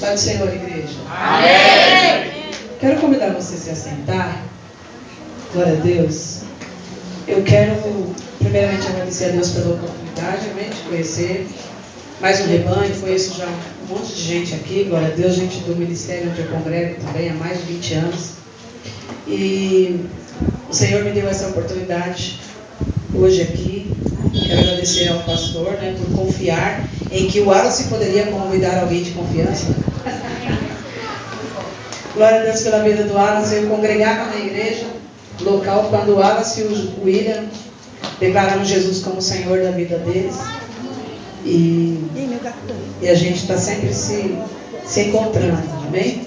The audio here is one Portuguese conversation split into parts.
Pai do Senhor, igreja. Amém. Quero convidar você a se assentar. Glória a Deus. Eu quero, primeiramente, agradecer a Deus pela oportunidade, amém, de conhecer mais um rebanho. Conheço já um monte de gente aqui, glória a Deus, gente do ministério onde eu congrego também há mais de 20 anos. E o Senhor me deu essa oportunidade hoje aqui. Quero agradecer ao pastor, né, por confiar em que o Wallace poderia convidar alguém de confiança. Glória a Deus pela vida do Wallace. Eu congregava na igreja local quando o Wallace e o William declararam Jesus como Senhor da vida deles. E a gente está sempre se encontrando, amém?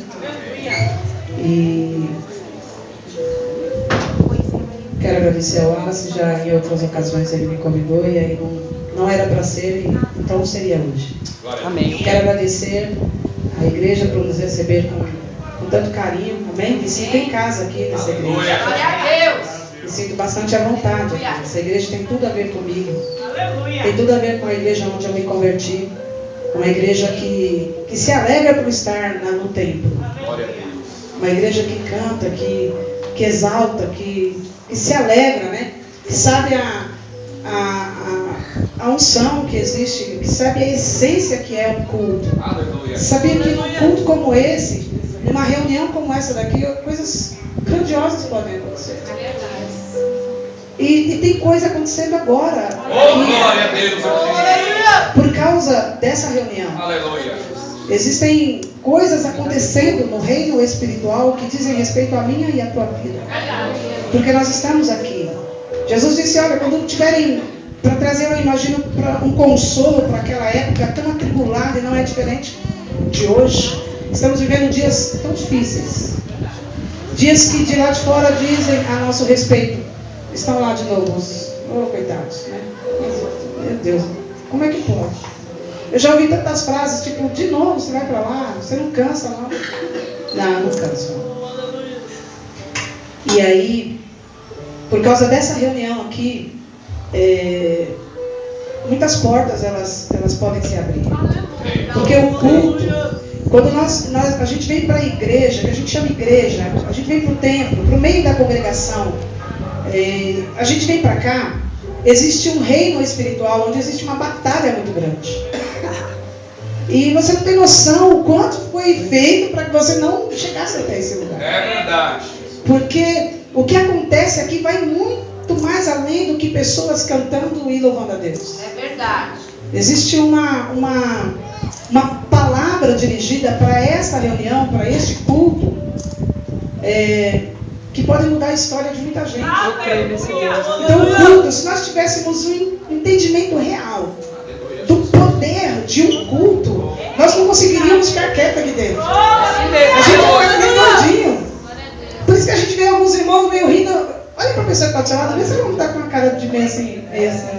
E quero agradecer ao Wallace, já em outras ocasiões ele me convidou e aí não era para ser, então seria hoje. Amém. Quero agradecer à igreja por nos receber com tanto carinho, amém? Me sinto em casa aqui nessa igreja. Glória a Deus. Me sinto bastante à vontade aqui. Essa igreja tem tudo a ver comigo. Tem tudo a ver com a igreja onde eu me converti. Uma igreja que se alegra por estar no templo. Uma igreja que canta, que exalta, que se alegra, né? Que sabe a unção que existe, que sabe a essência que é um culto. Sabia que num culto como esse, numa reunião como essa daqui, coisas grandiosas podem acontecer. E tem coisa acontecendo agora. Glória a Deus. Por causa dessa reunião. Aleluia. Existem coisas acontecendo no reino espiritual que dizem respeito à minha e à tua vida. Porque nós estamos aqui. Jesus disse, olha, quando tiverem para trazer, eu imagino, um consolo para aquela época tão atribulada, e não é diferente de hoje. Estamos vivendo dias tão difíceis. Dias que de lá de fora dizem a nosso respeito. Estão lá de novo os coitados, né? Meu Deus, como é que pode? Eu já ouvi tantas frases, tipo, de novo você vai para lá, você não cansa não? Não canso não. E aí, por causa dessa reunião aqui, muitas portas elas podem se abrir. Porque o culto, quando a gente vem para a igreja, que a gente chama igreja, a gente vem para o templo, para o meio da congregação, a gente vem para cá, existe um reino espiritual onde existe uma batalha muito grande. E você não tem noção o quanto foi feito para que você não chegasse até esse lugar. É verdade. Porque o que acontece aqui vai muito mais além do que pessoas cantando e louvando a Deus. É verdade. Existe uma palavra dirigida para esta reunião, para este culto, que pode mudar a história de muita gente. Então, o culto, se nós tivéssemos um entendimento real do poder de um culto, nós não conseguiríamos ficar quietos aqui dentro. A gente ia ficar meio gordinho. Por isso que a gente vê alguns irmãos meio rindo. Olha para a pessoa que está do seu lado, vê se ela não está com uma cara de meio assim,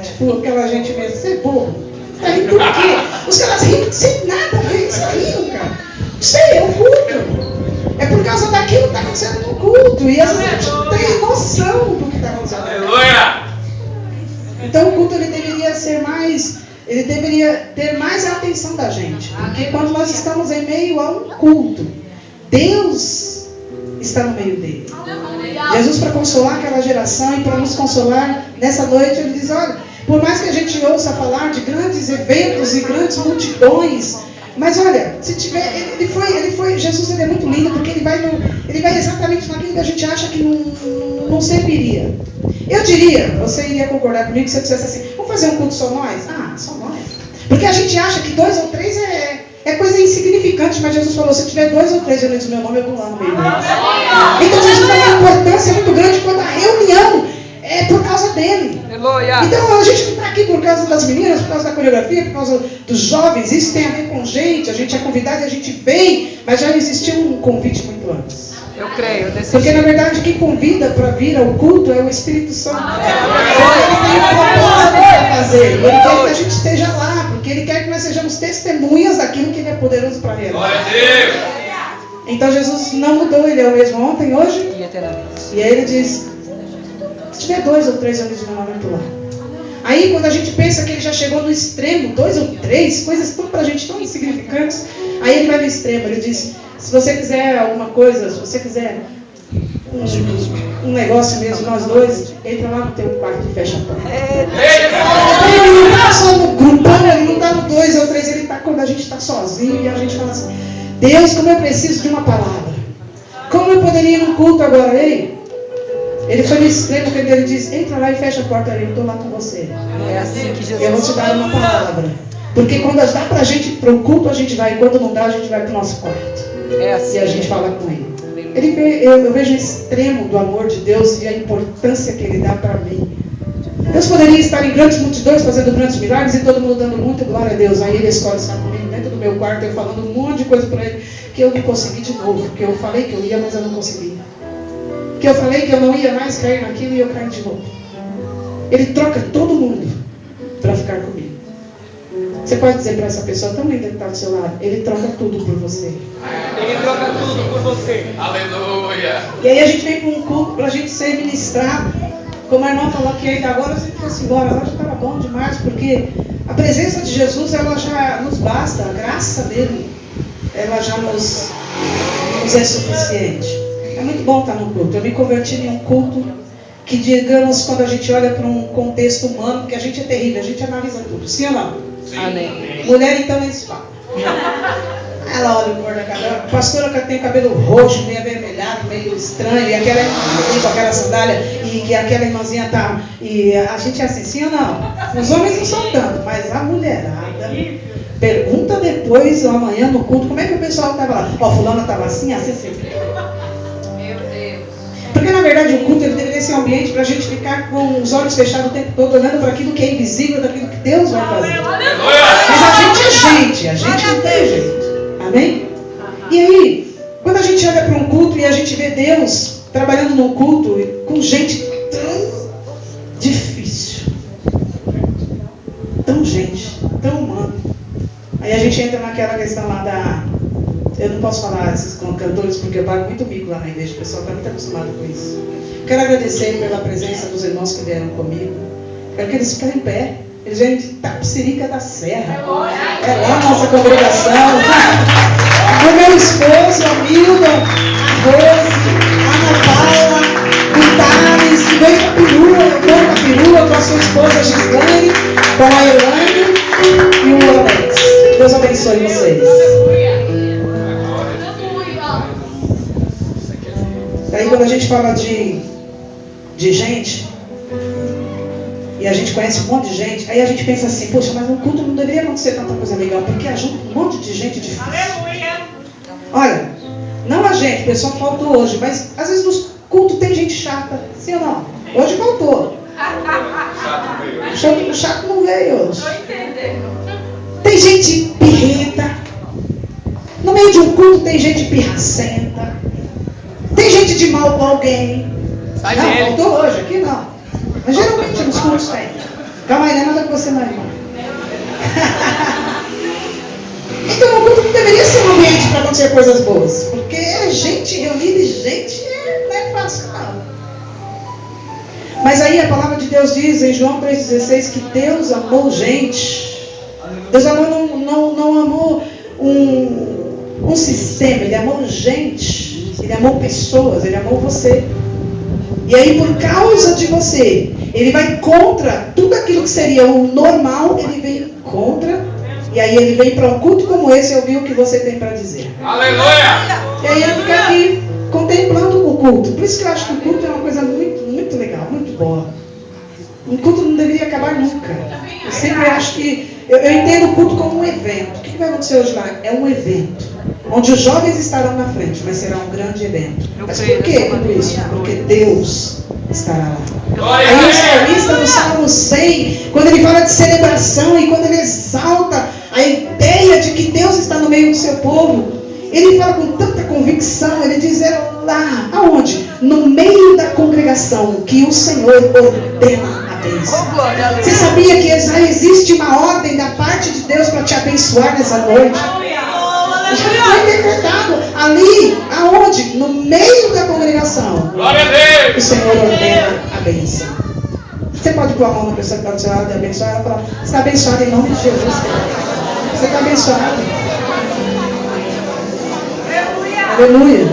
tipo aquela gente mesmo, você é bobo. Está rindo por quê? Os caras riem sem nada, eles riam, cara. Isso aí é um culto. É por causa daquilo que está acontecendo no culto. E às vezes a gente não tem noção do que está acontecendo. Aleluia! Então o culto ele deveria ter mais a atenção da gente. Porque quando nós estamos em meio a um culto, Deus está no meio dele. Jesus, para consolar aquela geração e para nos consolar nessa noite, ele diz, olha, por mais que a gente ouça falar de grandes eventos e grandes multidões, mas olha, se tiver, Jesus ele é muito lindo, porque ele vai exatamente naquilo que a gente acha que não serviria. Eu diria, você iria concordar comigo se eu dissesse assim, vamos fazer um culto só nós? Ah, só nós. Porque a gente acha que 2 ou 3 é coisa insignificante, mas Jesus falou, se tiver 2 ou 3 reunidos no meu nome, eu vou lá no meio deles. Então Jesus dá uma importância muito grande quando a reunião é por causa dele. Então a gente não está aqui por causa das meninas, por causa da coreografia, por causa dos jovens. Isso tem a ver com gente é convidado e a gente vem, mas já existiu um convite muito antes. Eu creio. Porque na verdade quem convida para vir ao culto é o Espírito Santo. Ele tem um propósito para fazer. Ele quer que a gente esteja lá, porque ele quer que nós sejamos testemunhas daquilo que ele é poderoso para realizar. Glória a Deus! Então Jesus não mudou, ele é o mesmo ontem, hoje E eternamente. e aí ele diz, se tiver 2 ou 3 anos de meu nome, eu estou lá. Aí quando a gente pensa que ele já chegou no extremo, 2 ou 3, coisas tão pra gente tão insignificantes, aí ele vai no extremo, ele diz, se você quiser alguma coisa, se você quiser um negócio mesmo, nós dois, entra lá no teu quarto e fecha a porta. Ele não está só no grupão, ele não está no 2 ou 3, ele está quando a gente está sozinho e a gente fala assim, Deus, como eu preciso de uma palavra. Como eu poderia ir no culto agora? Ei, ele foi no extremo que ele diz, entra lá e fecha a porta ali, eu estou lá com você. É assim que Jesus Eu vou te dar uma palavra. Porque quando dá para a gente ir para o culto, a gente vai. E quando não dá, a gente vai para o nosso quarto. É assim. E a gente fala com ele. Eu vejo o extremo do amor de Deus e a importância que ele dá para mim. Deus poderia estar em grandes multidões fazendo grandes milagres e todo mundo dando muita glória a Deus. Aí ele escolhe estar comigo dentro do meu quarto, eu falando um monte de coisa para ele que eu não consegui de novo. Que eu falei que eu ia, mas eu não consegui. Que eu falei que eu não ia mais cair naquilo e eu caí de novo. Ele troca todo mundo para ficar comigo. Você pode dizer para essa pessoa tão linda que está do seu lado, ele troca tudo por você. Ele troca tudo por você. Aleluia. E aí a gente vem para um culto para a gente ser ministrado. Como a irmã falou que ainda agora a gente fosse embora, agora já estava bom demais, porque a presença de Jesus ela já nos basta, a graça dele ela já nos é suficiente. É muito bom estar no culto. Eu me converti em um culto que, digamos, quando a gente olha para um contexto humano, porque a gente é terrível, a gente analisa tudo. Sim ou não? Sim. Amém. Mulher, então, nem se fala. Ela olha o cor da cabelo. Pastora que tem cabelo roxo, meio avermelhado, meio estranho, e aquela irmãzinha com aquela sandália, e que aquela irmãzinha tá. E a gente é assim, sim ou não? Os homens não são tanto, mas a mulherada. Pergunta depois, amanhã no culto, como é que o pessoal estava lá? Ó, fulana estava assim, assim, assim. Meu Deus. Porque na verdade o culto ele deveria ser um ambiente para a gente ficar com os olhos fechados o tempo todo, olhando para aquilo que é invisível, daquilo que Deus vai fazer. Mas a gente é gente, a gente não tem jeito. Amém? E aí, quando a gente olha para um culto e a gente vê Deus trabalhando num culto com gente tão difícil, tão gente, tão humana, aí a gente entra naquela questão lá da... Eu não posso falar esses cantores porque eu pago muito mico lá na igreja, o pessoal está muito acostumado com isso. Quero agradecer pela presença dos irmãos que vieram comigo. Quero que eles fiquem em pé. Eles vêm de Tapicirica da Serra. É lá a nossa congregação. O meu esposo, a Milda, a Rose, a Ana Paula, o Thales, que veio com a perua, eu vou com a perua, com a sua esposa a Gislane, com a Elaine e o Alex. Deus abençoe vocês. Daí quando a gente fala de gente, e a gente conhece um monte de gente, aí a gente pensa assim, poxa, mas no culto não deveria acontecer tanta coisa legal, porque ajuda um monte de gente difícil. Olha, não a gente, o pessoal faltou hoje, mas às vezes no culto tem gente chata, sim ou não? Hoje faltou. O chato não veio hoje. Tem gente pirrenta. No meio de um culto tem gente pirracenta. Tem gente de mal com alguém. Sai não, dele. faltou hoje, aqui não. Mas geralmente nos cultos tem. Calma aí, não é nada com você não, irmão. Então o culto não deveria ser um ambiente para acontecer coisas boas. Porque é gente reunida e gente não é fácil não. Mas aí a palavra de Deus diz em João 3,16 que Deus amou gente. Deus amou, não amou um sistema, Ele amou gente. Ele amou pessoas, Ele amou você. E aí por causa de você, Ele vai contra tudo aquilo que seria o normal, Ele vem contra. E aí Ele vem para um culto como esse e ouvir o que você tem para dizer. Aleluia! E aí eu fico aqui contemplando o culto. Por isso que eu acho que o culto é uma coisa muito, muito legal, muito boa. Um culto não deveria acabar nunca. Eu sempre acho que... Eu entendo o culto como um evento. O que vai acontecer hoje lá? É um evento. Onde os jovens estarão na frente, mas será um grande evento. Mas por que tudo isso? Porque Deus estará lá. Aí o salmista no Salmo 100, quando ele fala de celebração e quando ele exalta a ideia de que Deus está no meio do seu povo, ele fala com tanta convicção, ele diz, é lá, aonde? No meio da congregação, que o Senhor ordena a bênção. Você sabia que já existe uma ordem da parte de Deus para te abençoar nessa noite? Já foi decretado ali, aonde? No meio da congregação. Glória a Deus! O Senhor ordena a bênção. Você pode pôr a mão na pessoa que está do seu lado e abençoar ela e falar: você está abençoada em nome de Jesus. Você está abençoado. Aleluia.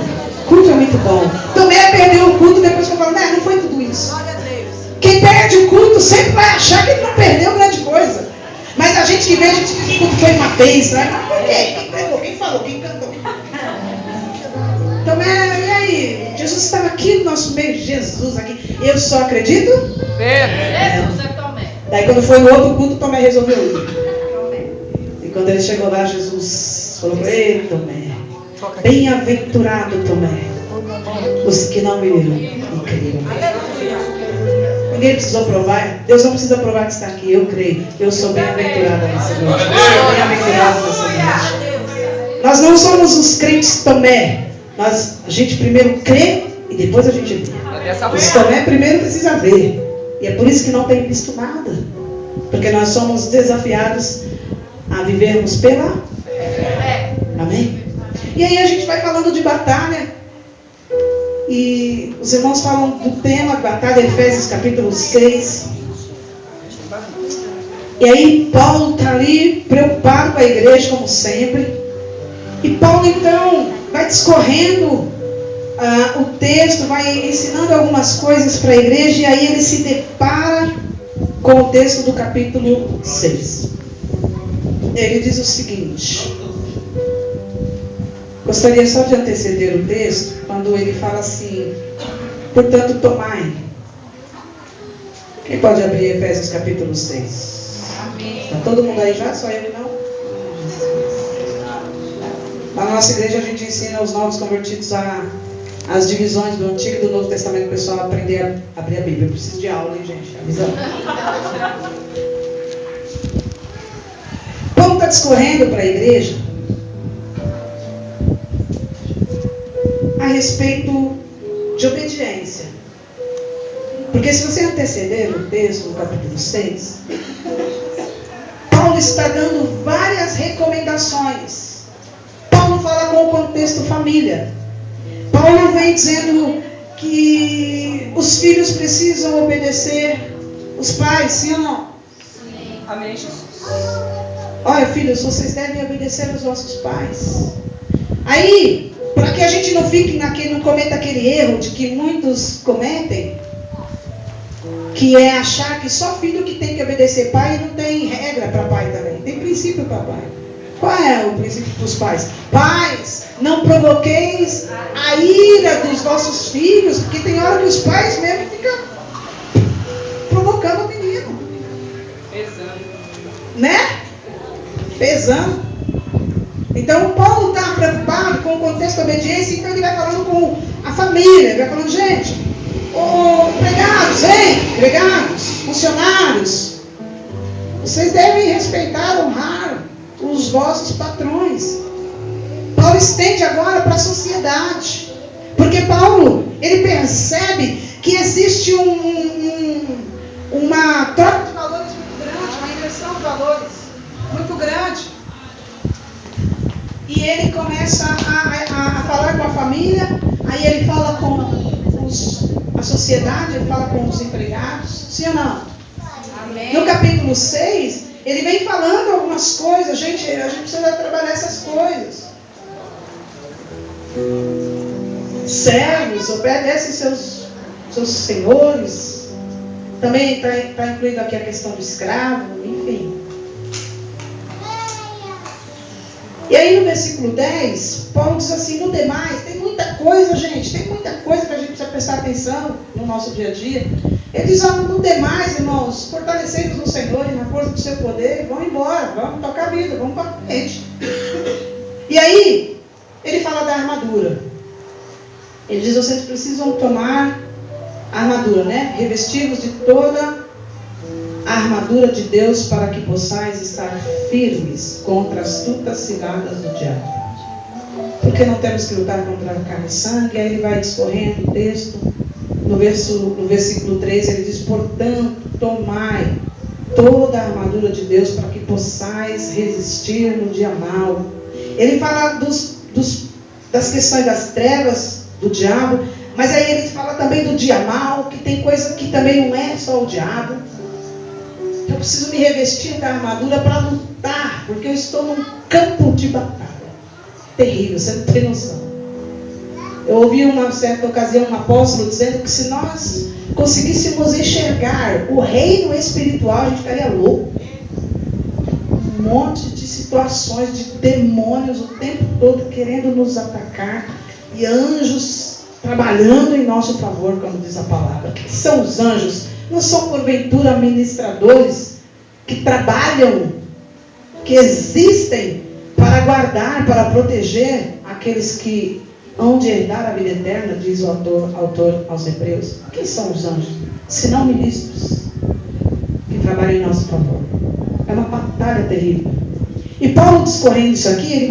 Culto é muito bom. Tomé perdeu o culto, depois que eu falo: não foi tudo isso. Quem perde o culto sempre vai achar que ele não perdeu grande coisa. Mas a gente que vê, a gente diz que o culto foi uma vez. Mas por quê? Quem pregou? Quem falou? Quem cantou? Tomé, e aí? Jesus estava aqui no nosso meio. Jesus aqui. Eu só acredito? Jesus é Tomé. Daí quando foi no outro culto, Tomé resolveu ir. E quando ele chegou lá, Jesus falou para ele: Tomé, bem-aventurado Tomé, os que não viram e creram. Ninguém precisou provar. Deus não precisa provar que está aqui. Eu creio. Eu sou bem-aventurada nessa noite. Bem-aventurada nessa noite. Nós não somos os crentes Tomé. A gente primeiro crê e depois a gente vê. Os Tomé primeiro precisa ver. E é por isso que não tem visto nada. Porque nós somos desafiados a vivermos pela fé. Amém? E aí a gente vai falando de batalha. E os irmãos falam do tema batalha, Efésios capítulo 6. E aí Paulo está ali preocupado com a igreja, como sempre. E Paulo então vai discorrendo o texto, vai ensinando algumas coisas para a igreja. E aí ele se depara com o texto do capítulo 6. Ele diz o seguinte. Gostaria só de anteceder o texto, quando ele fala assim: portanto, tomai. Quem pode abrir Efésios capítulo 6? Está todo mundo aí já? Só eu não? Na nossa igreja a gente ensina os novos convertidos as divisões do Antigo e do Novo Testamento, para o pessoal aprender a abrir a Bíblia. Eu preciso de aula, hein, gente? Avisando. Paulo está discorrendo para a igreja a respeito de obediência. Porque se você anteceder o texto do capítulo 6, Paulo está dando várias recomendações. Paulo fala com o contexto família. Paulo vem dizendo que os filhos precisam obedecer os pais, sim ou não? Sim. Amém, Jesus. Olha, filhos, vocês devem obedecer aos vossos pais. Aí, para que a gente não fique não cometa aquele erro de que muitos cometem, que é achar que só filho que tem que obedecer pai, e não tem regra para pai também, tem princípio para pai. Qual é o princípio dos pais? Pais, não provoqueis a ira dos vossos filhos, porque tem hora que os pais mesmo ficam provocando o menino. Pesando. Né? Pesando. Então, Paulo está preocupado com o contexto da obediência, então ele vai falando com a família, ele vai falando: gente, empregados, empregados, funcionários, vocês devem respeitar, honrar os vossos patrões. Paulo estende agora para a sociedade, porque Paulo, ele percebe que existe uma troca de valores muito grande, uma inversão de valores muito grande. E ele começa a falar com a família, aí ele fala com a sociedade, ele fala com os empregados, sim ou não? Amém. No capítulo 6, ele vem falando algumas coisas, a gente precisa trabalhar essas coisas. Servos, obedecem seus senhores. Também está incluído aqui a questão do escravo, enfim. E aí no versículo 10, Paulo diz assim: no demais, tem muita coisa, gente, tem muita coisa que a gente precisa prestar atenção no nosso dia a dia. Ele diz: no demais, irmãos, fortalecei-vos no Senhor e na força do seu poder, vamos embora, vamos tocar a vida, vamos para frente. E aí, ele fala da armadura. Ele diz: vocês precisam tomar a armadura, né? Revestir-vos de toda a armadura de Deus para que possais estar firmes contra as astutas ciladas do diabo. Porque não temos que lutar contra a carne e sangue. Aí ele vai discorrendo o texto. No versículo 3 ele diz: portanto, tomai toda a armadura de Deus para que possais resistir no dia mau. Ele fala das questões das trevas do diabo, Mas aí ele fala também do dia mal, que tem coisa que também não é só o diabo. Eu preciso me revestir da armadura para lutar, porque eu estou num campo de batalha. Terrível, você não tem noção. Eu ouvi uma certa ocasião um apóstolo dizendo que se nós conseguíssemos enxergar o reino espiritual, a gente ficaria louco. Um monte de situações, de demônios o tempo todo querendo nos atacar, e anjos trabalhando em nosso favor, como diz a palavra. O que são os anjos? Não são porventura ministradores que trabalham, que existem para guardar, para proteger aqueles que hão de herdar a vida eterna, diz o autor aos Hebreus. Quem são os anjos? Senão ministros que trabalham em nosso favor. É uma batalha terrível. E Paulo, discorrendo isso aqui, ele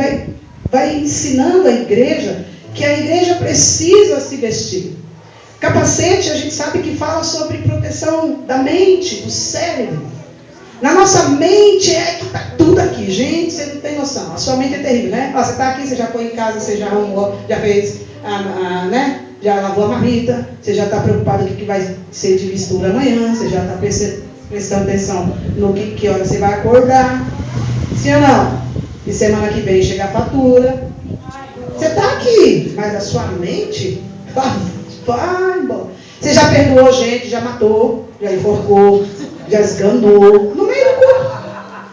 vai ensinando a igreja que a igreja precisa se vestir. Capacete, a gente sabe que fala sobre proteção da mente, do cérebro. Na nossa mente é que está tudo aqui. Gente, você não tem noção. A sua mente é terrível, né? Ó, você está aqui, você já foi em casa, você já arrumou, já fez, né? Já lavou a marmita, você já está preocupado com o que vai ser de mistura amanhã, você já está prestando atenção no que hora você vai acordar. Sim ou não? E semana que vem chega a fatura. Você está aqui, mas a sua mente vai embora. Você já perdoou gente, já matou, já enforcou, já esganou, no meio do culto.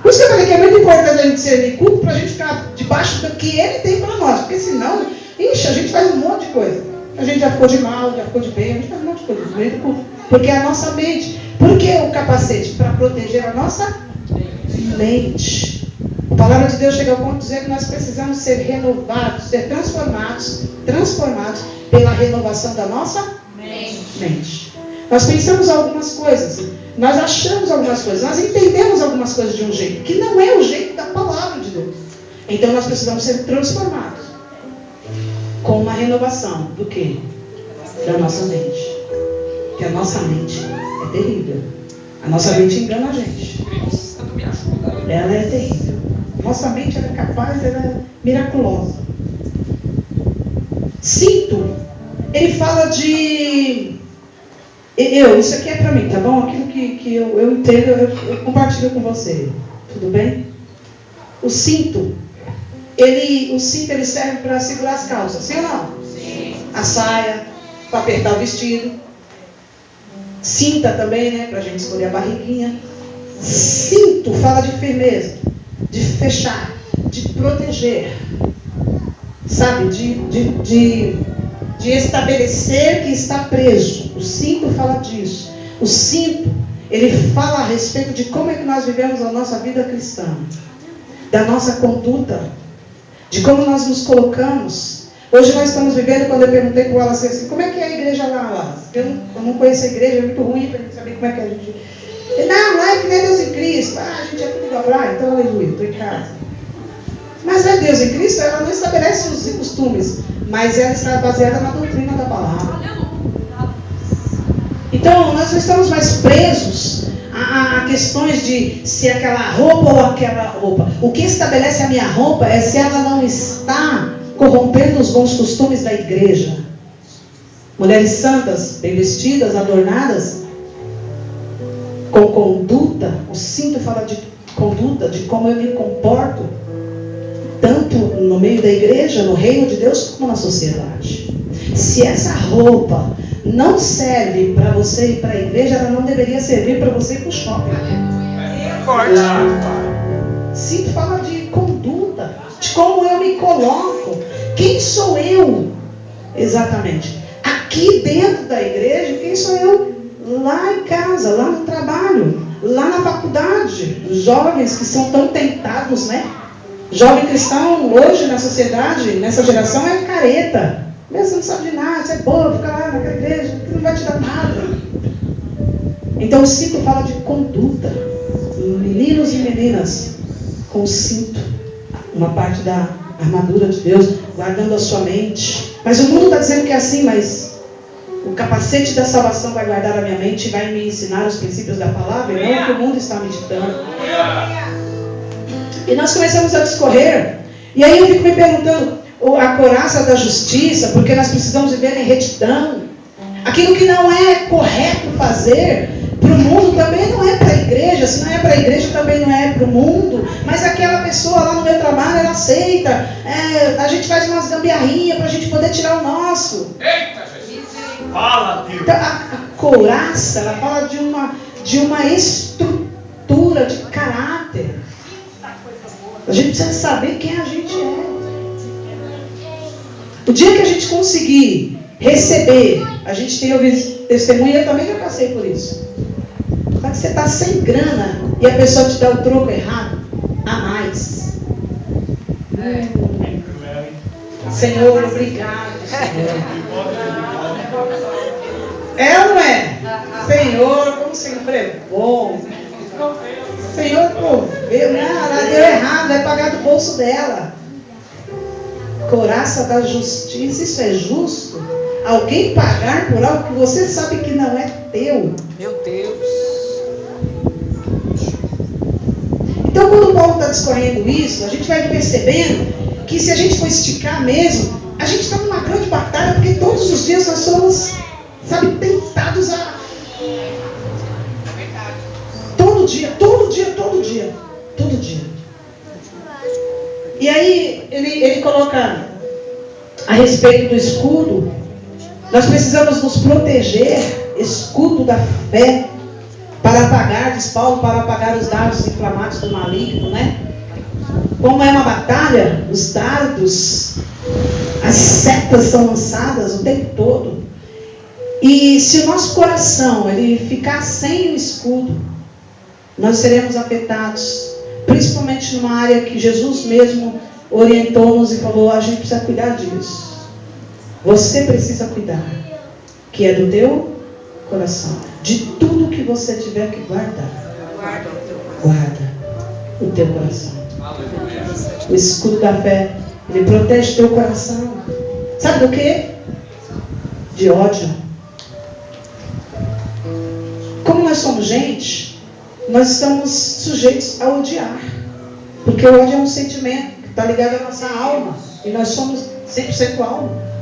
Por isso que eu falei que é muito importante a gente servir culto, para a gente ficar debaixo do que ele tem para nós. Porque senão, ixi, a gente faz um monte de coisa. A gente já ficou de mal, já ficou de bem, a gente faz um monte de coisa no meio do culto. Porque é a nossa mente. Por que o capacete? Para proteger a nossa mente. A palavra de Deus chega ao ponto de dizer que nós precisamos ser renovados, ser transformados pela renovação da nossa mente. Nós pensamos algumas coisas, nós achamos algumas coisas, nós entendemos algumas coisas de um jeito, que não é o jeito da palavra de Deus. Então nós precisamos ser transformados com uma renovação do quê? Da nossa mente. Porque a nossa mente é terrível. A nossa mente engana a gente. Ela é terrível. Nossa mente ela é capaz, ela é miraculosa. Cinto, ele fala de... isso aqui é para mim, tá bom? Aquilo que eu entendo, eu compartilho com você. Tudo bem? O cinto, ele serve para segurar as calças, sim ou não? Sim. A saia, para apertar o vestido. Cinta também, né? Para a gente escolher a barriguinha. Cinto fala de firmeza, de fechar, de proteger, sabe? De estabelecer que está preso. O cinto fala disso. O cinto, ele fala a respeito de como é que nós vivemos a nossa vida cristã, da nossa conduta, de como nós nos colocamos. Hoje nós estamos vivendo, quando eu perguntei para o Wallace assim, como é que é a igreja lá, Wallace? Eu não conheço a igreja, é muito ruim para gente saber como é que a gente... Não, lá é que não é Deus em Cristo. A gente é tudo igual. Então aleluia, estou em casa. Mas é Deus em Cristo, ela não estabelece os costumes, mas ela está baseada na doutrina da palavra. Então nós não estamos mais presos a questões de se aquela roupa ou aquela roupa. O que estabelece a minha roupa é se ela não está corrompendo os bons costumes da igreja. Mulheres santas, bem vestidas, adornadas, com conduta. O cinto fala de conduta, de como eu me comporto, tanto no meio da igreja, no reino de Deus, como na sociedade. Se essa roupa não serve para você ir para a igreja, ela não deveria servir para você ir para o shopping. Cinto fala de conduta, de como eu me coloco. Quem sou eu? Exatamente. Aqui dentro da igreja, quem sou eu? Lá em casa, lá no trabalho, lá na faculdade. Os jovens que são tão tentados, né? Jovem cristão hoje na sociedade, nessa geração, é careta. Você não sabe de nada, você é bobo, fica lá naquela igreja, que não vai te dar nada. Então o cinto fala de conduta. Meninos e meninas com o cinto, uma parte da armadura de Deus, guardando a sua mente. Mas o mundo está dizendo que é assim, mas o capacete da salvação vai guardar a minha mente e vai me ensinar os princípios da palavra, e não o que o mundo está me ditando. E nós começamos a discorrer, e aí eu fico me perguntando, a couraça da justiça, porque nós precisamos viver em retidão. Aquilo que não é correto fazer para o mundo também não é para a igreja. Se não é para a igreja, também não é para o mundo. Mas aquela pessoa lá no meu trabalho, ela aceita. A gente faz umas gambiarrinhas para a gente poder tirar o nosso. Eita, Jesus. Fala, Deus. Então, a couraça, ela fala de uma estrutura de caráter. A gente precisa saber quem a gente é. O dia que a gente conseguir receber, a gente tem ouvido testemunho, eu também já passei por isso. Só que você está sem grana e a pessoa te dá o troco errado, a mais. Senhor, obrigado, Senhor. É ou não é? Senhor, como sempre é bom. Senhor, proveu. Não, ela deu errado, vai pagar do bolso dela. Couraça da justiça, isso é justo? Alguém pagar por algo que você sabe que não é teu. Meu Deus. Então, quando Paulo está discorrendo isso, a gente vai percebendo que se a gente for esticar mesmo, a gente está numa grande batalha, porque todos os dias nós somos, sabe, tentados a... Todo dia. E aí, ele coloca a respeito do escudo. Nós precisamos nos proteger, escudo da fé, para apagar, diz Paulo, para apagar os dardos inflamados do maligno, né? Como é uma batalha, os dardos, as setas são lançadas o tempo todo. E se o nosso coração ele ficar sem o escudo, nós seremos afetados, principalmente numa área que Jesus mesmo orientou-nos e falou, a gente precisa cuidar disso. Você precisa cuidar, que é do teu coração. De tudo que você tiver que guardar, guarda o teu coração. O escudo da fé, ele protege teu coração. Sabe do quê? De ódio. Como nós somos gente, nós estamos sujeitos a odiar. Porque o ódio é um sentimento que está ligado à nossa alma. E nós somos 100% alma.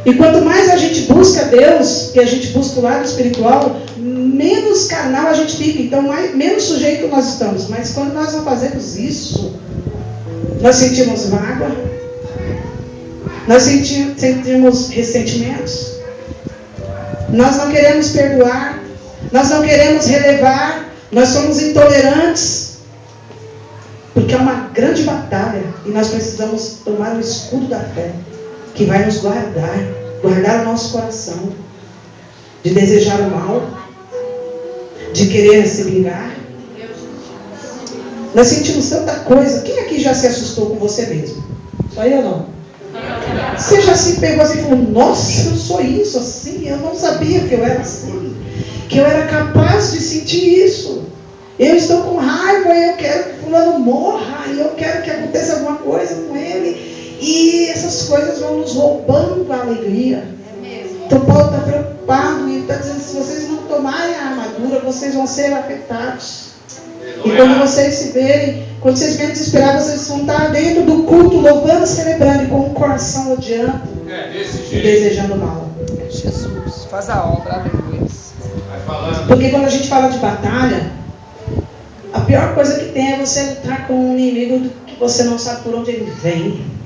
E quanto mais a gente busca Deus, e a gente busca o lado espiritual, menos carnal a gente fica. Então, menos sujeito nós estamos. Mas quando nós não fazemos isso, nós sentimos mágoa, nós sentimos ressentimentos, nós não queremos perdoar, nós não queremos relevar, nós somos intolerantes. Porque é uma grande batalha e nós precisamos tomar o escudo da fé, que vai nos guardar o nosso coração, de desejar o mal, de querer se vingar. Nós sentimos tanta coisa. Quem aqui já se assustou com você mesmo? Só eu não. Você já se pegou assim e falou, nossa, eu sou isso assim, eu não sabia que eu era assim, que eu era capaz de sentir isso. Eu estou com raiva, eu quero que fulano morra, e eu quero que aconteça alguma coisa com ele. E essas coisas vão nos roubando a alegria. Então Paulo está preocupado e está dizendo, se vocês não tomarem a armadura, vocês vão ser afetados. E quando vocês se verem, quando vocês menos esperar, vocês vão estar dentro do culto, louvando, celebrando, e com o coração odiando e desejando mal. Jesus, faz a obra, aleluia. Porque quando a gente fala de batalha, a pior coisa que tem é você lutar com um inimigo que você não sabe por onde ele vem.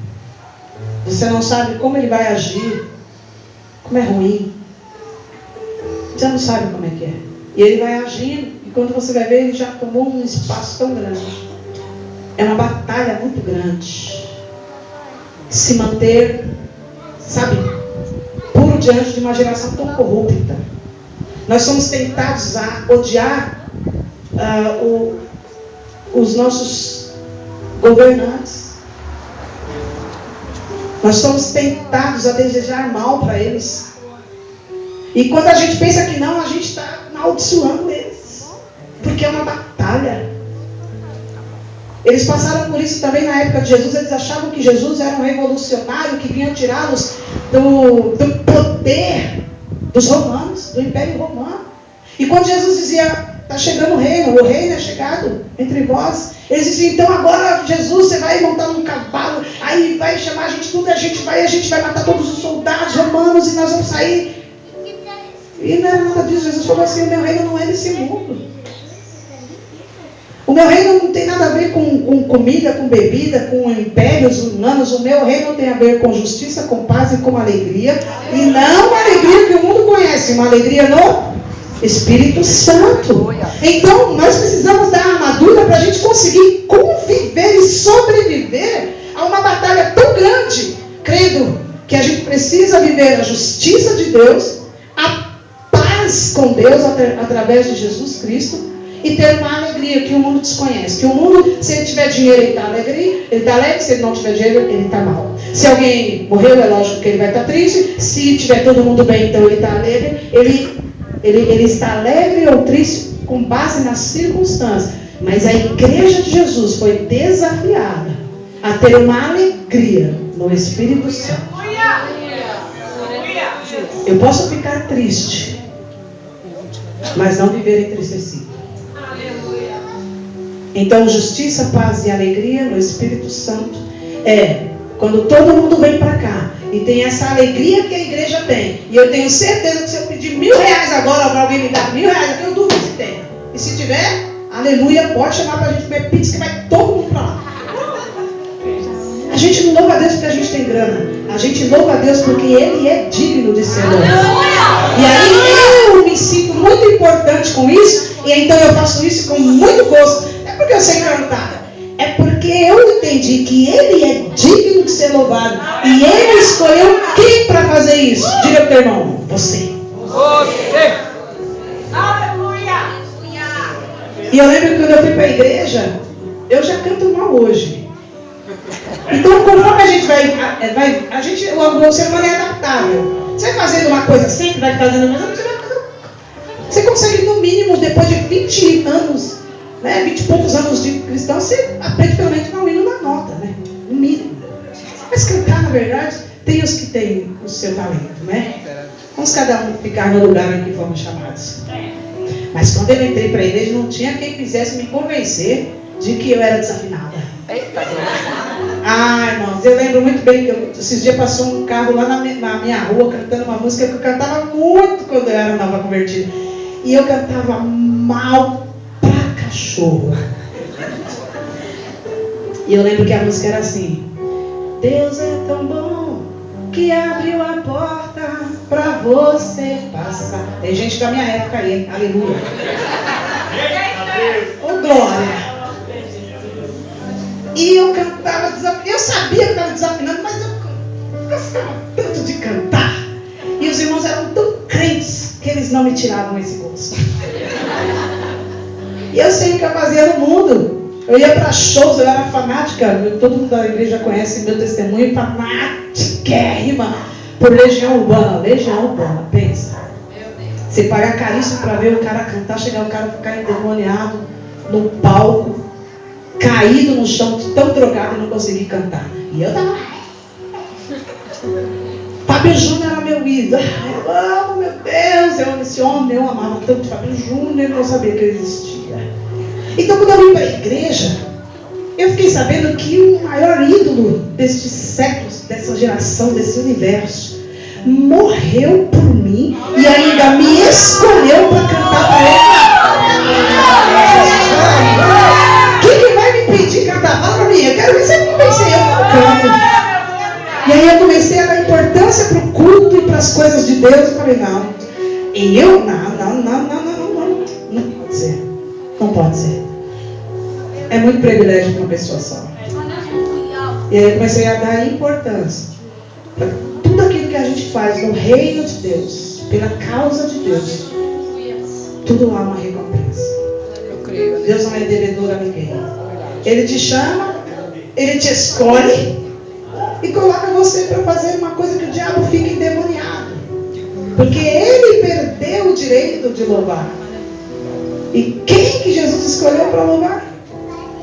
Você não sabe como ele vai agir, como é ruim. Você não sabe como é que é. E ele vai agindo, e quando você vai ver, ele já tomou um espaço tão grande. É uma batalha muito grande. Se manter, sabe, puro diante de uma geração tão corrupta. Nós somos tentados a odiar os nossos governantes. Nós somos tentados a desejar mal para eles. E quando a gente pensa que não, a gente está amaldiçoando eles. Porque é uma batalha. Eles passaram por isso também na época de Jesus. Eles achavam que Jesus era um revolucionário que vinha tirá-los do poder dos romanos, do Império Romano. E quando Jesus dizia, Está chegando o reino é chegado entre vós. Eles dizem, então agora Jesus, você vai montar num cavalo, aí vai chamar a gente tudo, a gente vai matar todos os soldados romanos e nós vamos sair. E não era nada disso. Jesus falou assim, o meu reino não é desse mundo. O meu reino não tem nada a ver com comida, com bebida, com impérios humanos. O meu reino tem a ver com justiça, com paz e com alegria. E não a alegria que o mundo conhece, uma alegria no Espírito Santo. Então, nós precisamos da armadura para a gente conseguir conviver e sobreviver a uma batalha tão grande. Credo que a gente precisa viver a justiça de Deus, a paz com Deus através de Jesus Cristo e ter uma alegria que o mundo desconhece. Que o mundo, se ele tiver dinheiro, ele está alegre, se ele não tiver dinheiro, ele está mal. Se alguém morreu, é lógico que ele vai estar triste. Se tiver todo mundo bem, então ele está alegre. Ele está alegre ou triste com base nas circunstâncias. Mas a igreja de Jesus foi desafiada a ter uma alegria no Espírito Santo. Eu posso ficar triste, mas não viver entristecido. Então, justiça, paz e alegria no Espírito Santo é quando todo mundo vem para cá e tem essa alegria que a igreja tem. E eu tenho certeza que se eu pedir R$1.000 agora para alguém me dar R$1.000, eu duvido se tem. E se tiver, aleluia, pode chamar para a gente comer pizza que vai todo mundo para lá. A gente não louva a Deus porque a gente tem grana. A gente louva a Deus porque Ele é digno de ser louvado. E aí eu me sinto muito importante com isso. E então eu faço isso com muito gosto. Não é porque eu sei cantar. É porque eu entendi que Ele é digno de ser louvado. E Ele escolheu quem para fazer isso? Diga para o teu irmão, você. Aleluia. E eu lembro que quando eu fui para a igreja, eu já canto mal hoje. Então, conforme a gente o ser humano é adaptável. Você fazendo uma coisa sempre, vai fazendo uma coisa, você consegue, no mínimo, depois de 20 anos, né, 20 e poucos anos de cristão, você aprende pelo menos um hino na nota, né? No mínimo. Mas cantar, na verdade, tem os que têm o seu talento, né? Vamos cada um ficar no lugar em que fomos chamados. Mas quando eu entrei para a igreja, não tinha quem quisesse me convencer de que eu era desafinada. Ah, irmãos, eu lembro muito bem que esses dias passou um carro lá na minha rua cantando uma música que eu cantava muito quando eu era nova convertida. E eu cantava mal pra cachorro. E eu lembro que a música era assim: Deus é tão bom que abriu a porta pra você passar. Tem gente da minha época aí, aleluia. Ô glória. E eu cantava desafinando. Eu sabia que eu estava desafinando, mas eu gostava tanto de cantar. E os irmãos eram tão crentes que eles não me tiravam esse gosto. E eu sei o que eu fazia no mundo. Eu ia para shows, eu era fanática. Todo mundo da igreja conhece meu testemunho. Fanática por Legião Urbana. Legião Urbana, pensa. Você pagar caríssimo para ver o cara cantar, chegar o cara ficar endemoniado no palco, caído no chão, tão drogado e não consegui cantar. E eu tava. Fábio Júnior era meu ídolo. Eu amo, meu Deus, eu amo esse homem. Eu amava tanto Fábio Júnior, eu não sabia que ele existia. Então, quando eu vim para a igreja, eu fiquei sabendo que o maior ídolo destes séculos, dessa geração, desse universo, morreu por mim e ainda me escolheu para cantar para ele. Quem vai me pedir cantar? Fala para mim, eu quero ver se eu convencer, eu não canto. E aí eu comecei a dar importância para o culto e para as coisas de Deus. Eu falei, não, não pode ser. Não pode ser. É muito privilégio para uma pessoa só. E aí eu comecei a dar importância para tudo aquilo que a gente faz no reino de Deus, pela causa de Deus. Tudo há uma recompensa. Deus não é devedor a ninguém. Ele te chama, Ele te escolhe e coloca você para fazer uma coisa que o diabo fica endemoniado. Porque ele perdeu o direito de louvar. E quem que Jesus escolheu para louvar?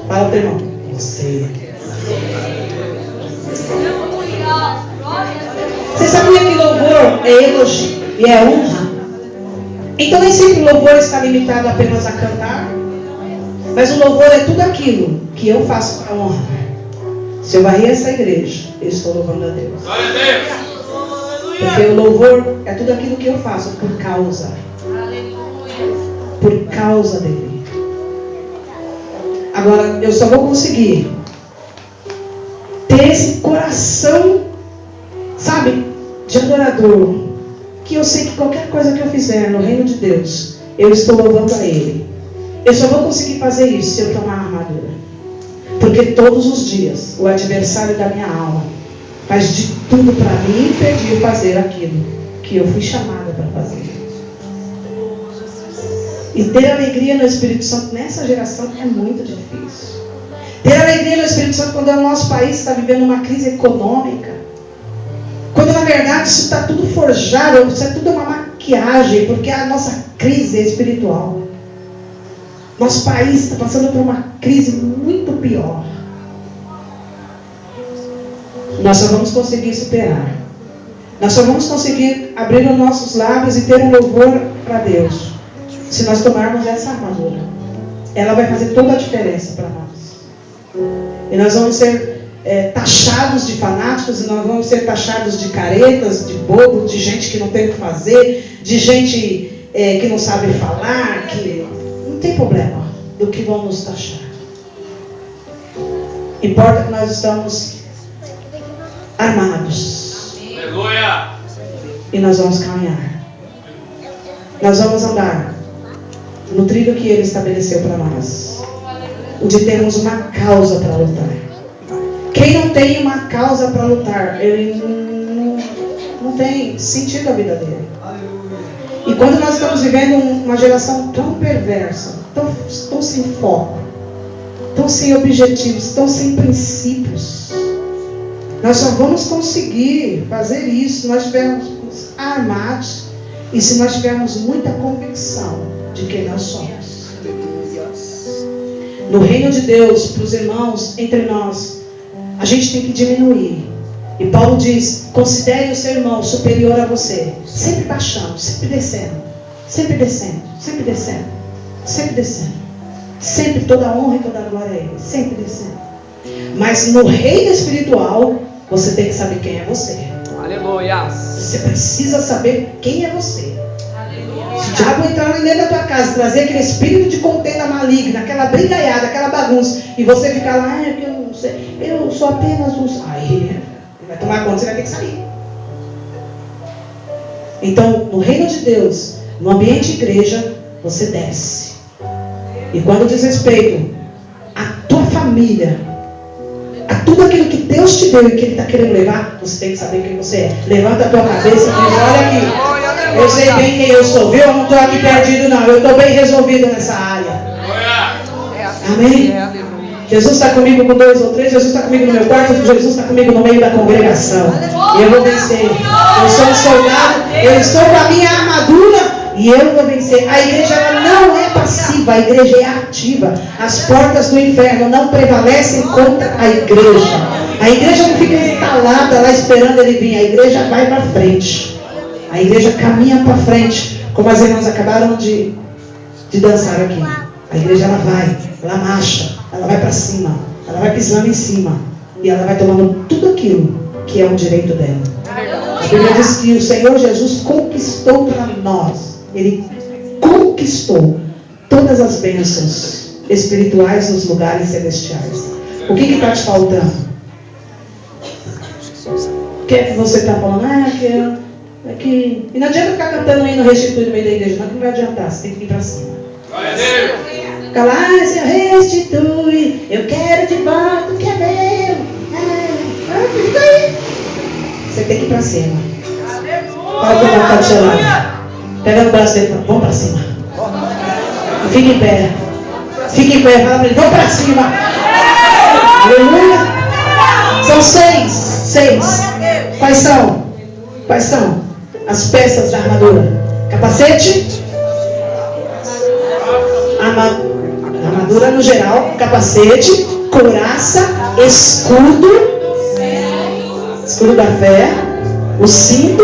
Fala, teu irmão. Você. Você sabia que louvor é elogio e é honra? Então nem sempre o louvor está limitado apenas a cantar, mas o louvor é tudo aquilo que eu faço para honrar. Se eu varrer essa igreja, eu estou louvando a Deus. Porque o louvor é tudo aquilo que eu faço por causa. Por causa dele. Agora, eu só vou conseguir ter esse coração, sabe, de adorador, que eu sei que qualquer coisa que eu fizer no reino de Deus, eu estou louvando a Ele. Eu só vou conseguir fazer isso se eu tomar a armadura. Porque todos os dias o adversário da minha alma faz de tudo para me impedir de fazer aquilo que eu fui chamada para fazer. E ter alegria no Espírito Santo nessa geração é muito difícil. Ter alegria no Espírito Santo quando o nosso país está vivendo uma crise econômica. Quando na verdade isso está tudo forjado, isso é tudo uma maquiagem, porque a nossa crise é espiritual. Nosso país está passando por uma crise muito pior. Nós só vamos conseguir superar. Nós só vamos conseguir abrir os nossos lábios e ter um louvor para Deus se nós tomarmos essa armadura. Ela vai fazer toda a diferença para nós. E nós vamos ser taxados de fanáticos, e nós vamos ser taxados de caretas, de bobos, de gente que não tem o que fazer, de gente que não sabe falar, que não tem problema do que vão nos taxar. Importa que nós estamos armados. Aleluia! E nós vamos caminhar. Nós vamos andar no trilho que Ele estabeleceu para nós. O de termos uma causa para lutar. Quem não tem uma causa para lutar, ele não tem sentido a vida dele. E quando nós estamos vivendo uma geração tão perversa, tão sem foco, tão sem objetivos, tão sem princípios, nós só vamos conseguir fazer isso se nós estivermos armados e se nós tivermos muita convicção de quem nós somos. No reino de Deus, para os irmãos, entre nós, a gente tem que diminuir. E Paulo diz: considere o seu irmão superior a você. Sempre baixando, sempre descendo. Sempre descendo, sempre descendo. Sempre descendo. Sempre toda a honra e toda a glória a Ele. Sempre descendo. Mas no reino espiritual, você tem que saber quem é você. Aleluia. Você precisa saber quem é você. Se o diabo entrar dentro da tua casa, trazer aquele espírito de contenda maligna, aquela brigaiada, aquela bagunça, e você ficar lá, que eu não sei, eu sou apenas um... Aí ele vai tomar conta, você vai ter que sair. Então, no reino de Deus, no ambiente de igreja, você desce. E quando diz respeito à tua família, a tudo aquilo que Deus te deu e que Ele está querendo levar, você tem que saber quem você é. Levanta a tua cabeça e diz: olha aqui, eu sei bem quem eu sou, viu? Eu não estou aqui perdido não, eu estou bem resolvido nessa área. Amém? Jesus está comigo com 2 ou 3, Jesus está comigo no meu quarto, Jesus está comigo no meio da congregação. E eu vou vencer. Eu sou um soldado, eu estou com a minha armadura e eu vou vencer. A igreja ela não é passiva, a igreja é ativa. As portas do inferno não prevalecem contra a igreja. A igreja não fica instalada lá esperando ele vir, a igreja vai para frente. A igreja caminha para frente, como as irmãs acabaram de dançar aqui. A igreja ela vai, ela marcha, ela vai para cima, ela vai pisando em cima e ela vai tomando tudo aquilo que é o direito dela. A Bíblia diz que o Senhor Jesus conquistou para nós, Ele conquistou todas as bênçãos espirituais nos lugares celestiais. O que está te faltando? O que é que você está falando? Que... E não adianta ficar cantando aí no restitui no meio da igreja, não, que não vai adiantar, você tem que ir para cima. Fica lá, Senhor, restitui, eu quero de volta o que é meu. Fica aí. Você tem que ir para cima. Fala com a vontade de chorar. Pega no braço dele e fala: vamos para cima. Fique em pé. Fique em pé, fala para ele: vamos para cima. Aleluia. São 6. Quais são? Quais são as peças da armadura? Capacete. Armadura no geral, capacete, couraça, escudo da fé, o cinto,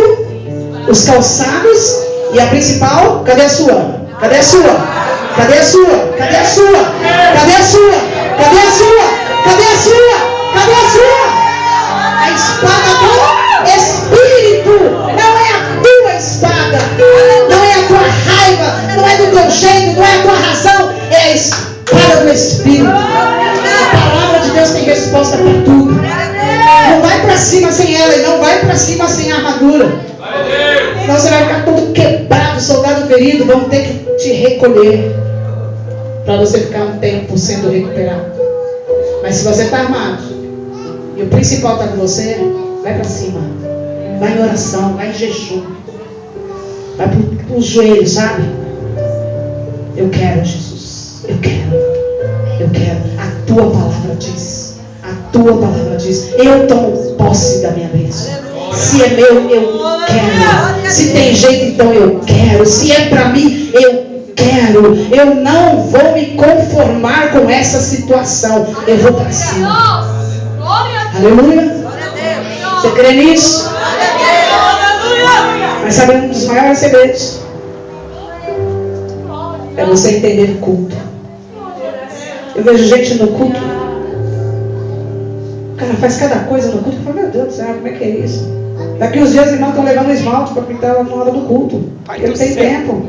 os calçados E a principal, cadê a sua? Cadê a sua? Cadê a sua? Cadê a sua? Cadê a sua? Cadê a sua? Cadê a sua? Cadê a sua? A espada do Espírito. Não é a tua espada. Não é a tua raiva. Não é do teu jeito. Não é a tua razão. É a espada do Espírito. A palavra de Deus tem resposta para tudo. Não vai para cima sem ela. E não vai para cima sem a armadura. Senão você vai ficar todo quebrado, soldado ferido. Vão ter que te recolher para você ficar um tempo sendo recuperado. Mas se você está armado e o principal está com você, vai para cima. Vai em oração, vai em jejum. Vai para os joelhos, sabe? Eu quero, Jesus. Eu quero. Eu quero. A tua palavra diz. A tua palavra diz. Eu tomo posse da minha bênção. Se é meu, eu quero. Se tem jeito, então eu quero. Se é para mim, eu quero. Eu não vou me conformar com essa situação. Eu vou para cima. Aleluia. Você crê nisso? Mas sabe um dos maiores segredos? É você entender o culto. Eu vejo gente no culto. O cara faz cada coisa no culto. Eu falo, meu Deus do céu, como é que é isso? Daqui uns dias os irmãos estão levando esmalte para pintar lá na hora do culto. Porque não tem tempo.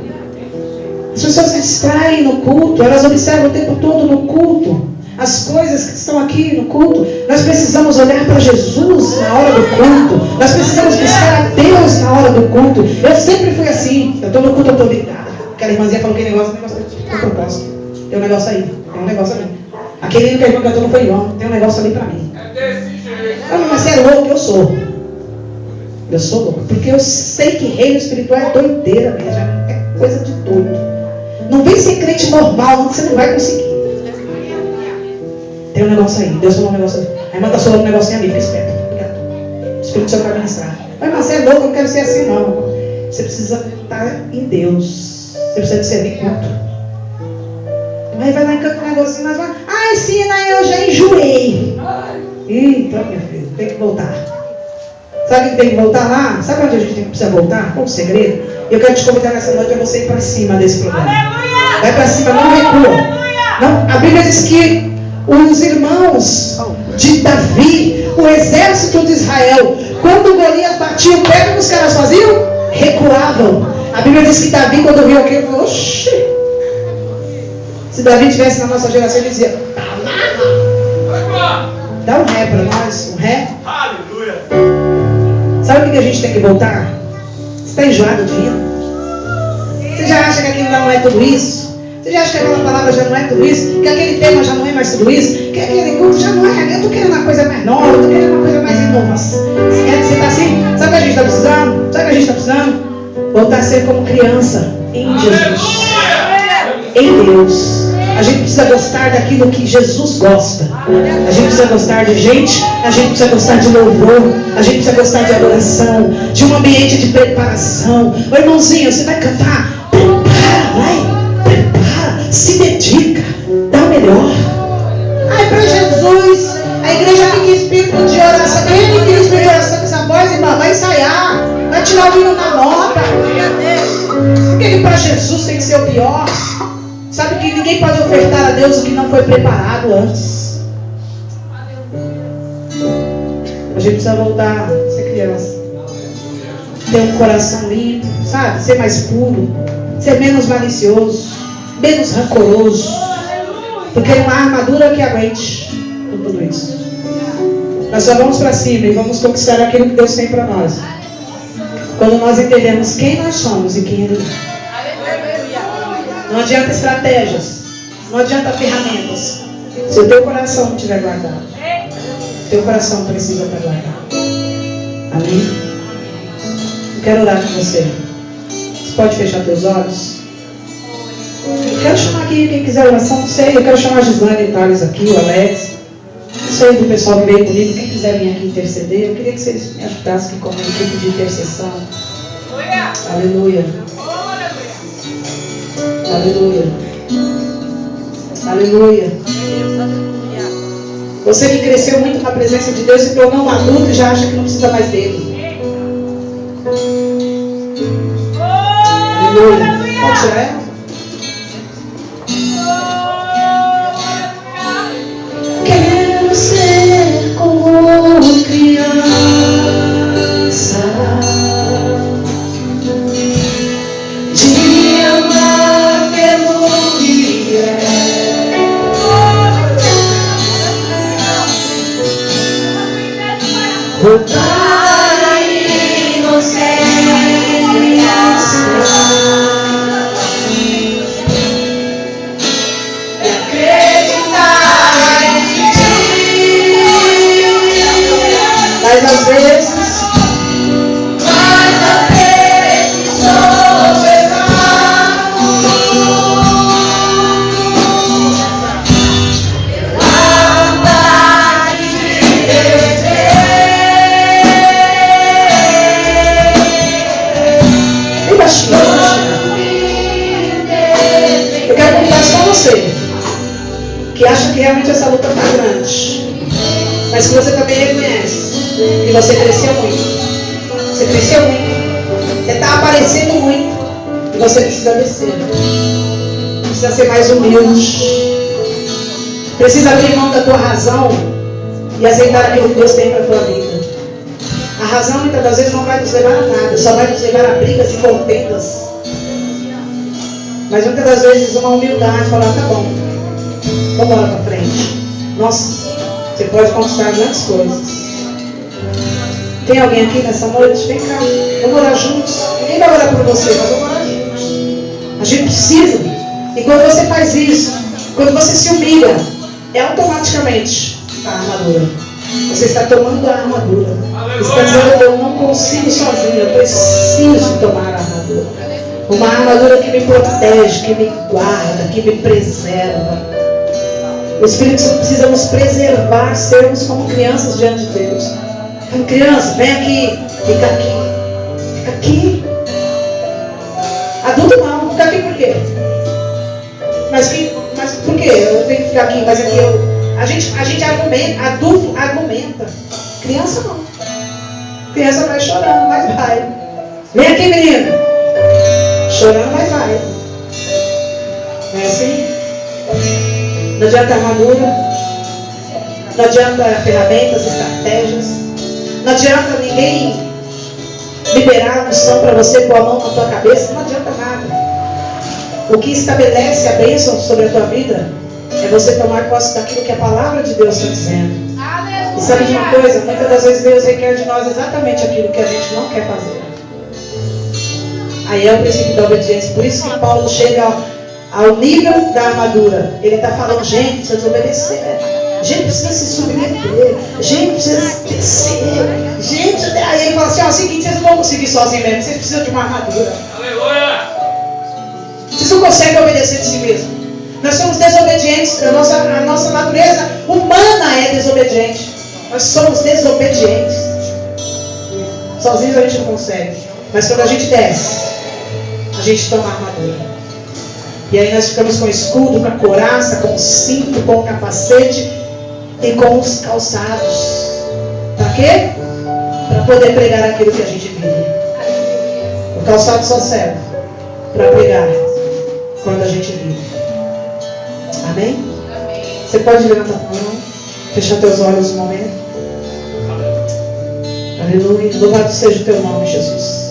As pessoas se distraem no culto. Elas observam o tempo todo no culto. As coisas que estão aqui no culto. Nós precisamos olhar para Jesus na hora do culto. Nós precisamos buscar a Deus na hora do culto. Eu sempre fui assim. Eu estou no culto, eu estou ligada. Aquela irmãzinha falou que negócio tem propósito. Tem um negócio aí. Tem um negócio ali. Aquele hino que a irmã cantou não foi igual. Tem um negócio ali para mim. Mas você é louco, eu sou. Eu sou louco. Porque eu sei que reino espiritual é doideira mesmo. É coisa de doido. Não vem ser crente normal, você não vai conseguir. Tem um negócio aí. Deus falou um negócio aí. A irmã está falando um negocinho ali, fica esperto. Obrigado. O Espírito Santo vai ministrar. Mas você é louco, eu não quero ser assim não. Você precisa estar em Deus. Você precisa de servir culto. Aí vai lá e canta um negocinho, mas vai. Ai, Sina, eu já enjoei. Então, meu filho, tem que voltar. Sabe que tem que voltar lá? Sabe onde a gente precisa voltar? Qual o segredo? Eu quero te convidar nessa noite a você ir para cima desse problema. Aleluia! Vai para cima, não recua. Não, a Bíblia diz que os irmãos de Davi, o exército de Israel, quando Golias batia o pé, como os caras faziam? Recuavam. A Bíblia diz que Davi, quando viu aquilo, falou, oxi. Se Davi estivesse na nossa geração, ele dizia, dá um ré para nós, um ré. Aleluia. Sabe o que a gente tem que voltar? Você está enjoado de hino? Você já acha que aquilo não é tudo isso? Você já acha que aquela palavra já não é tudo isso? Que aquele tema já não é mais tudo isso? Que aquele culto já não é? Eu estou querendo uma coisa mais nova, eu estou querendo uma coisa mais inovação. Você está assim? Sabe o que a gente está precisando? Sabe o que a gente está precisando? Voltar a ser como criança em Jesus. Em Deus. A gente precisa gostar daquilo que Jesus gosta. A gente precisa gostar de gente. A gente precisa gostar de louvor. A gente precisa gostar de adoração. De um ambiente de preparação. Ô irmãozinho, você vai cantar? Prepara, vai. Prepara. Se dedica. Dá o melhor. Ai, para Jesus. A igreja fica em espírito de oração. Quem fica em espírito de oração com essa voz, irmã? Vai ensaiar. Vai tirar o hino na nota. Porque para Jesus tem que ser o pior. Sabe que ninguém pode ofertar a Deus o que não foi preparado antes. A gente precisa voltar a ser criança. Ter um coração limpo, sabe? Ser mais puro. Ser menos malicioso. Menos rancoroso. Porque não há armadura que aguente com tudo isso. Nós só vamos para cima e vamos conquistar aquilo que Deus tem para nós. Quando nós entendemos quem nós somos e quem Ele é. Não adianta estratégias. Não adianta ferramentas. Se o teu coração não estiver guardado, o teu coração precisa estar guardado. Amém? Eu quero orar com você. Você pode fechar teus olhos? Eu quero chamar aqui quem quiser oração. Não sei. Eu quero chamar a Gislane e Thales aqui, o Alex. Não sei do pessoal que veio comigo. Quem quiser vir aqui interceder. Eu queria que vocês me ajudassem aqui como equipe de intercessão. Aleluia. Aleluia. Aleluia. Você que cresceu muito na presença de Deus se tornou um adulto e já acha que não precisa mais dele. Aleluia. Pode tirar ela? Quero ser como criança, de amar pelo que é, voltar a inocência, acreditar em ti. Mas às vezes sou errado. Vontade de desejo. Bem baixinho, eu quero contar só você que acha que realmente essa luta está grande, mas que você também reconhece que você cresceu muito. Você cresceu muito. Você está aparecendo muito. E você precisa descer. Precisa ser mais humilde. Precisa abrir mão da tua razão e aceitar aquilo que Deus tem para a tua vida. A razão muitas das vezes não vai nos levar a nada, só vai nos levar a brigas e contendas. Mas muitas das vezes uma humildade, falar, tá bom, vamos embora para frente. Nossa, você pode conquistar grandes coisas. Tem alguém aqui nessa noite? Vem cá, vamos orar juntos. Ninguém vai orar por você, mas vamos orar juntos. A gente precisa. E quando você faz isso, quando você se humilha, é automaticamente a armadura. Você está tomando a armadura. Você está dizendo, eu não consigo sozinho, eu preciso tomar a armadura. Uma armadura que me protege, que me guarda, que me preserva. O Espírito Santo precisa nos preservar, sermos como crianças diante de Deus. Como criança, vem aqui, fica aqui. Fica aqui. Adulto não, fica aqui por quê? Mas por quê? Eu tenho que ficar aqui, mas aqui a gente argumenta, adulto argumenta. Criança não. Criança vai chorando, mas vai. Vem aqui, menino. Chorando, mas vai. Não é assim? Não adianta armadura. Não adianta ferramentas, estratégias. Não adianta ninguém liberar a unção para você pôr a mão na tua cabeça. Não adianta nada. O que estabelece a bênção sobre a tua vida é você tomar posse daquilo que a palavra de Deus está dizendo. E sabe de uma coisa? Muitas das vezes Deus requer de nós exatamente aquilo que a gente não quer fazer. Aí é o princípio da obediência. Por isso que Paulo chega ao nível da armadura. Ele está falando, gente, precisa desobedecer. Gente, precisa se submeter. Gente, precisa descer. Gente, aí ele fala assim, ó, é o seguinte, vocês não vão conseguir sozinhos mesmo. Vocês precisam de uma armadura. Aleluia! Vocês não conseguem obedecer de si mesmos. Nós somos desobedientes. A nossa natureza humana é desobediente. Nós somos desobedientes. Sozinhos a gente não consegue. Mas quando a gente desce, a gente toma a armadura. E aí nós ficamos com escudo, com a couraça, com o cinto, com o capacete e com os calçados. Para quê? Para poder pregar aquilo que a gente vive. O calçado só serve para pregar quando a gente vive. Amém? Você pode levantar a mão, fechar teus olhos um momento. Aleluia. Louvado seja o teu nome, Jesus.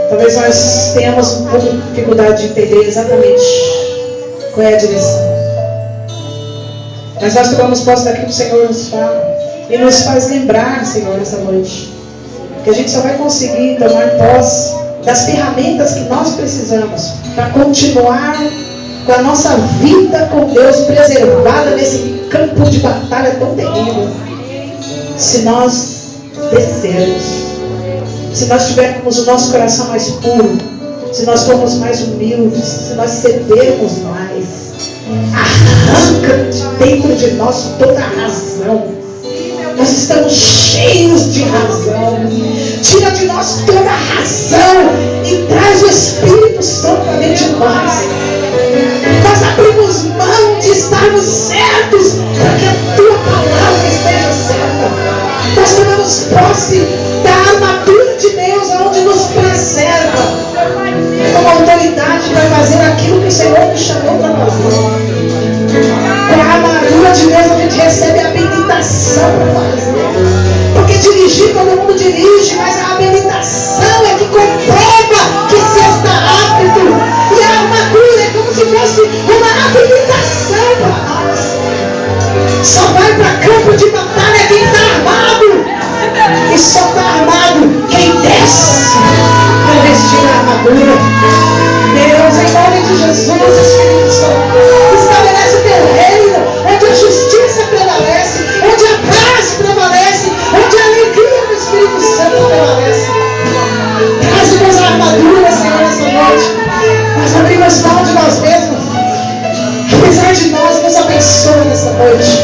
Talvez nós tenhamos um pouco de dificuldade de entender exatamente qual é a direção. Mas nós tomamos posse daquilo que o Senhor nos fala. E nos faz lembrar, Senhor, essa noite, que a gente só vai conseguir tomar posse das ferramentas que nós precisamos para continuar com a nossa vida com Deus preservada nesse campo de batalha tão terrível. Se nós descermos. Se nós tivermos o nosso coração mais puro, se nós formos mais humildes, se nós cedermos mais, arranca de dentro de nós toda a razão. Nós estamos cheios de razão. Tira de nós toda a razão e traz o Espírito Santo para dentro de nós. Nós abrimos mão de estarmos certos para que a tua palavra esteja certa. Nós tomamos posse da armadura de Deus, onde nos preserva dirigir, todo mundo dirige, mas a habilitação é que comprova que se está apto. E a armadura é como se fosse uma habilitação para nós. Só vai para campo de batalha quem está armado. E só está armado quem desce para vestir a armadura. Deus, em nome de Jesus, Espírito Santo, estabelece o teu reino, onde a justiça prevalece, onde a paz prevalece, onde a alegria do Espírito Santo prevalece. Traz-nos a armadura, Senhor, esta noite. Nós abrimos mão de nós mesmos. Apesar de nós, nos abençoe nesta noite.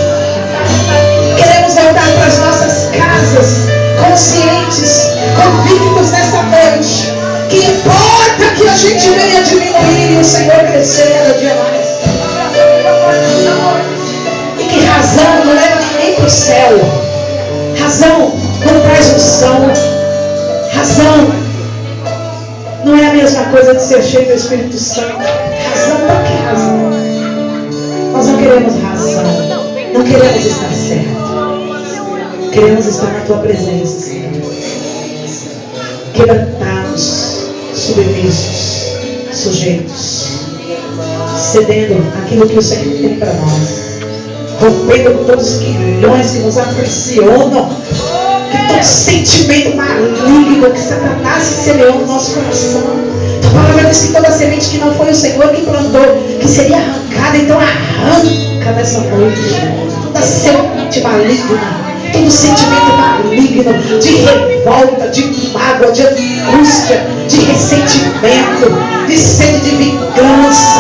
Queremos voltar para as nossas casas, conscientes, convictos nesta noite, que importa que a gente venha diminuir e o Senhor crescer cada dia mais. E que razão não leva ninguém para o céu. Razão não traz unção. Razão não é a mesma coisa de ser cheio do Espírito Santo. Razão, por que razão? Nós não queremos razão. Não queremos estar certo. Queremos estar na tua presença, Senhor. Quebrantados, submissos, sujeitos, cedendo aquilo que o Senhor tem para nós, rompendo com todos os quilhões que nos aprisionam, que todo sentimento maligno que Satanás semeou no nosso coração. A palavra diz que toda semente que não foi o Senhor que plantou, que seria arrancada. Então arranca nessa noite toda semente maligna, todo sentimento maligno de revolta, de mágoa, de angústia, de ressentimento, de sede de vingança.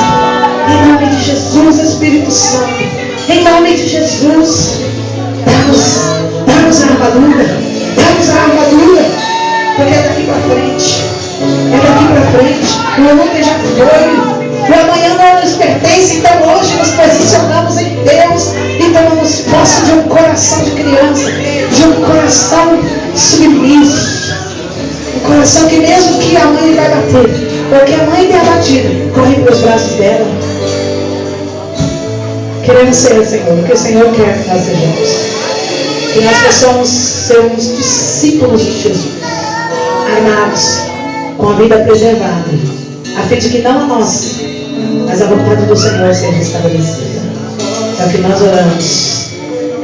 Em nome de Jesus, Espírito Santo, em nome de Jesus, dá-nos a armadura, porque é daqui para frente, o ontem já foi, o amanhã não nos pertence. Então hoje nos posicionamos em Deus e tomamos posse de um coração de criança, de um coração submisso, um coração que mesmo que a mãe vai bater, porque a mãe tem abatida, corre para os braços dela. Queremos ser, Senhor, o que o Senhor quer que nós sejamos, que nós possamos ser uns discípulos de Jesus, armados, com a vida preservada, a fim de que não a nossa, mas a vontade do Senhor seja estabelecida. É o que nós oramos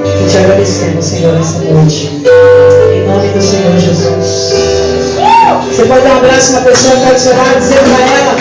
e te agradecemos, Senhor, essa noite, em nome do Senhor Jesus. Você pode dar um abraço na pessoa que está do seu lado e dizer para ela: